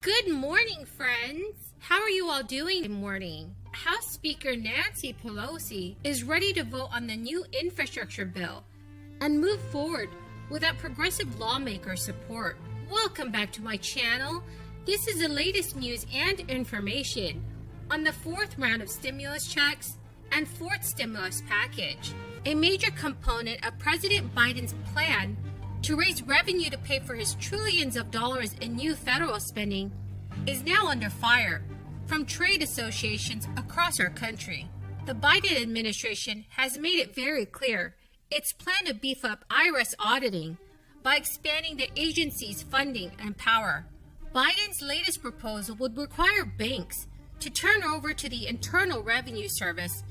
Good morning, friends. How are you all doing this morning? House Speaker Nancy Pelosi is ready to vote on the new infrastructure bill and move forward without progressive lawmaker support. Welcome back to my channel. This is the latest news and information on the fourth round of stimulus checks and fourth stimulus package, a major component of President Biden's plan to raise revenue to pay for his trillions of dollars in new federal spending is now under fire from trade associations across our country. The Biden administration has made it very clear its plan to beef up IRS auditing by expanding the agency's funding and power. Biden's latest proposal would require banks to turn over to the Internal Revenue Service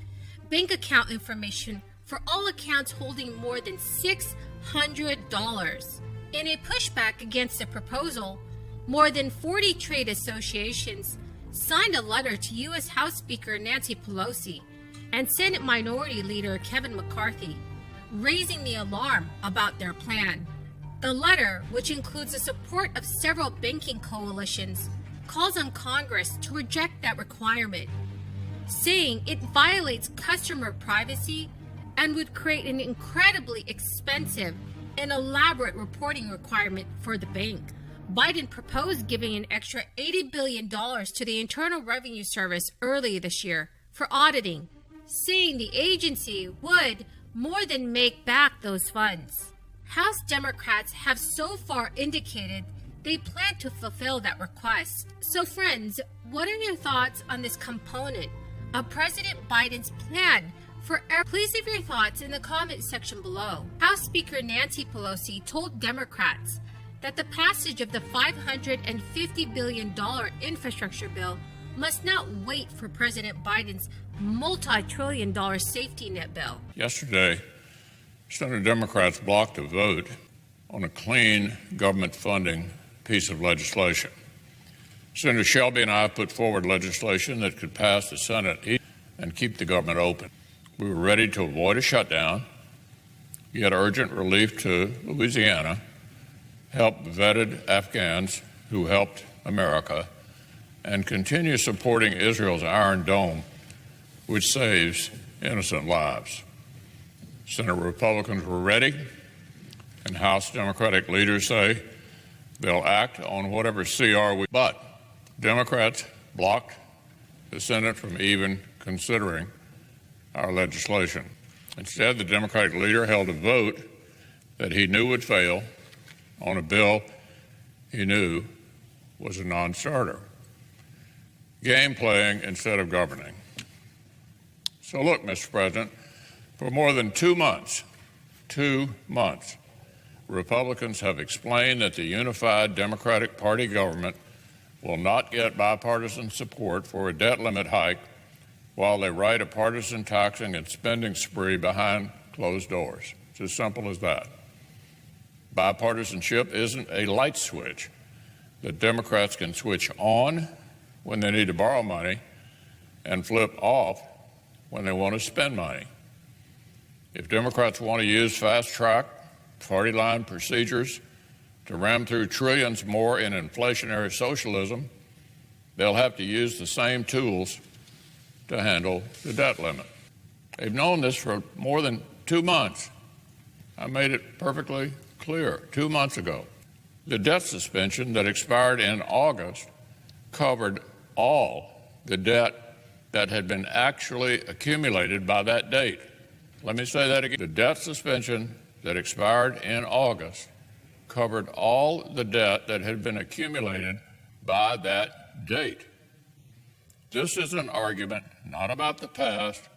bank account information for all accounts holding more than $600. In a pushback against the proposal, more than 40 trade associations signed a letter to U.S. House Speaker Nancy Pelosi and Senate Minority Leader Kevin McCarthy, raising the alarm about their plan. The letter, which includes the support of several banking coalitions, calls on Congress to reject that requirement, saying it violates customer privacy and would create an incredibly expensive and elaborate reporting requirement for the bank. Biden proposed giving an extra $80 billion to the Internal Revenue Service early this year for auditing, saying the agency would more than make back those funds. House Democrats have so far indicated they plan to fulfill that request. So friends, what are your thoughts on this component of President Biden's plan? Please leave your thoughts in the comment section below. House Speaker Nancy Pelosi told Democrats that the passage of the $550 billion infrastructure bill must not wait for President Biden's multi-trillion-dollar safety net bill. Yesterday, Senate Democrats blocked a vote on a clean government funding piece of legislation. Senator Shelby and I put forward legislation that could pass the Senate and keep the government open. We were ready to avoid a shutdown, get urgent relief to Louisiana, help vetted Afghans who helped America, and continue supporting Israel's Iron Dome, which saves innocent lives. Senate Republicans were ready, and House Democratic leaders say they'll act on whatever CR but Democrats blocked the Senate from even considering our legislation. Instead, the Democratic leader held a vote that he knew would fail on a bill he knew was a non-starter. Game playing instead of governing. So look, Mr. President, for more than 2 months, Republicans have explained that the unified Democratic Party government will not get bipartisan support for a debt limit hike while they write a partisan taxing and spending spree behind closed doors. It's as simple as that. Bipartisanship isn't a light switch that Democrats can switch on when they need to borrow money and flip off when they want to spend money. If Democrats want to use fast-track, party-line procedures to ram through trillions more in inflationary socialism, they'll have to use the same tools to handle the debt limit. They've known this for more than 2 months. I made it perfectly clear 2 months ago. The debt suspension that expired in August covered all the debt that had been actually accumulated by that date. Let me say that again. The debt suspension that expired in August covered all the debt that had been accumulated by that date. This is an argument not about the past.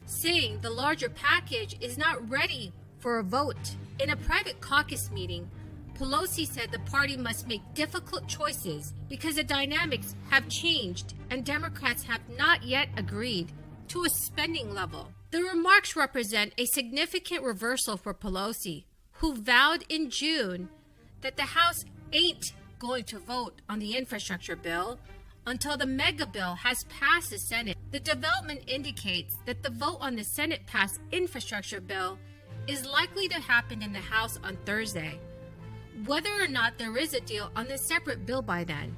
Saying the larger package is not ready for a vote. In a private caucus meeting, Pelosi said the party must make difficult choices because the dynamics have changed and Democrats have not yet agreed to a spending level. The remarks represent a significant reversal for Pelosi, who vowed in June that the House ain't going to vote on the infrastructure bill until the mega bill has passed the Senate. The development indicates that the vote on the Senate-passed infrastructure bill is likely to happen in the House on Thursday, whether or not there is a deal on the separate bill by then.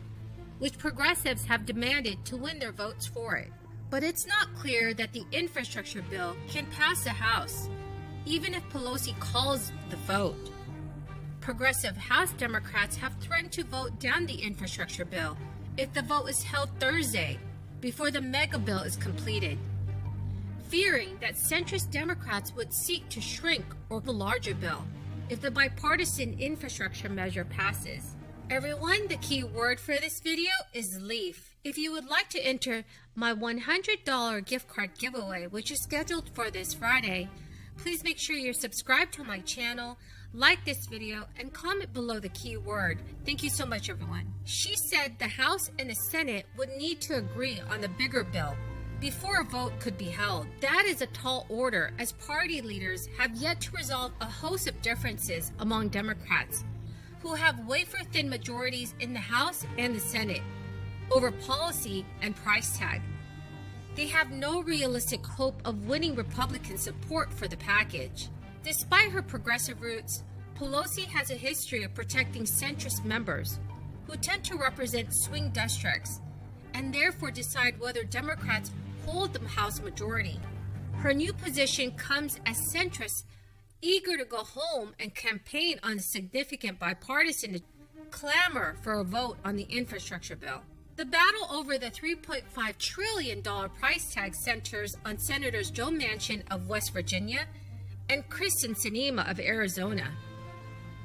which progressives have demanded to win their votes for it. But it's not clear that the infrastructure bill can pass the House, even if Pelosi calls the vote. Progressive House Democrats have threatened to vote down the infrastructure bill if the vote is held Thursday, before the mega bill is completed, fearing that centrist Democrats would seek to shrink or the larger bill if the bipartisan infrastructure measure passes. Everyone, the key word for this video is LEAF. If you would like to enter my $100 gift card giveaway, which is scheduled for this Friday, please make sure you're subscribed to my channel, like this video, and comment below the key word. Thank you so much, everyone. She said the House and the Senate would need to agree on the bigger bill before a vote could be held. That is a tall order, as party leaders have yet to resolve a host of differences among Democrats, who have wafer-thin majorities in the House and the Senate over policy and price tag. They have no realistic hope of winning Republican support for the package. Despite her progressive roots, Pelosi has a history of protecting centrist members who tend to represent swing districts and therefore decide whether Democrats hold the House majority. Her new position comes as centrists eager to go home and campaign on a significant bipartisan clamor for a vote on the infrastructure bill. The battle over the $3.5 trillion price tag centers on Senators Joe Manchin of West Virginia and Kristen of Arizona,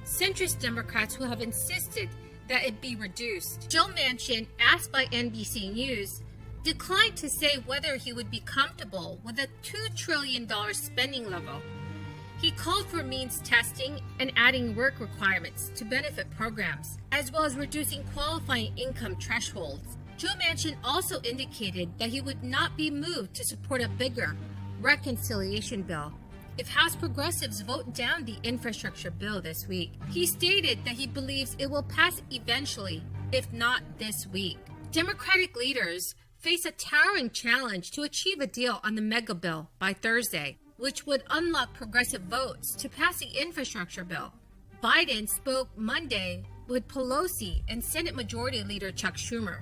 centrist Democrats who have insisted that it be reduced. Joe Manchin, asked by NBC News, declined to say whether he would be comfortable with a $2 trillion spending level. He called for means testing and adding work requirements to benefit programs, as well as reducing qualifying income thresholds. Joe Manchin also indicated that he would not be moved to support a bigger reconciliation bill if House progressives vote down the infrastructure bill this week. He stated that he believes it will pass eventually, if not this week. Democratic leaders face a towering challenge to achieve a deal on the mega bill by Thursday, which would unlock progressive votes to pass the infrastructure bill. Biden spoke Monday with Pelosi and Senate Majority Leader Chuck Schumer.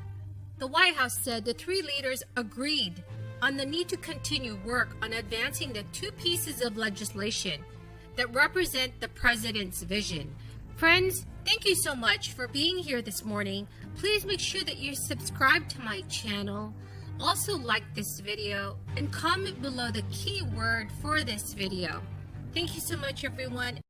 The White House said the three leaders agreed on the need to continue work on advancing the two pieces of legislation that represent the president's vision. Friends, thank you so much for being here this morning. Please make sure that you're subscribed to my channel. Also like this video and comment below the key word for this video. Thank you so much, everyone.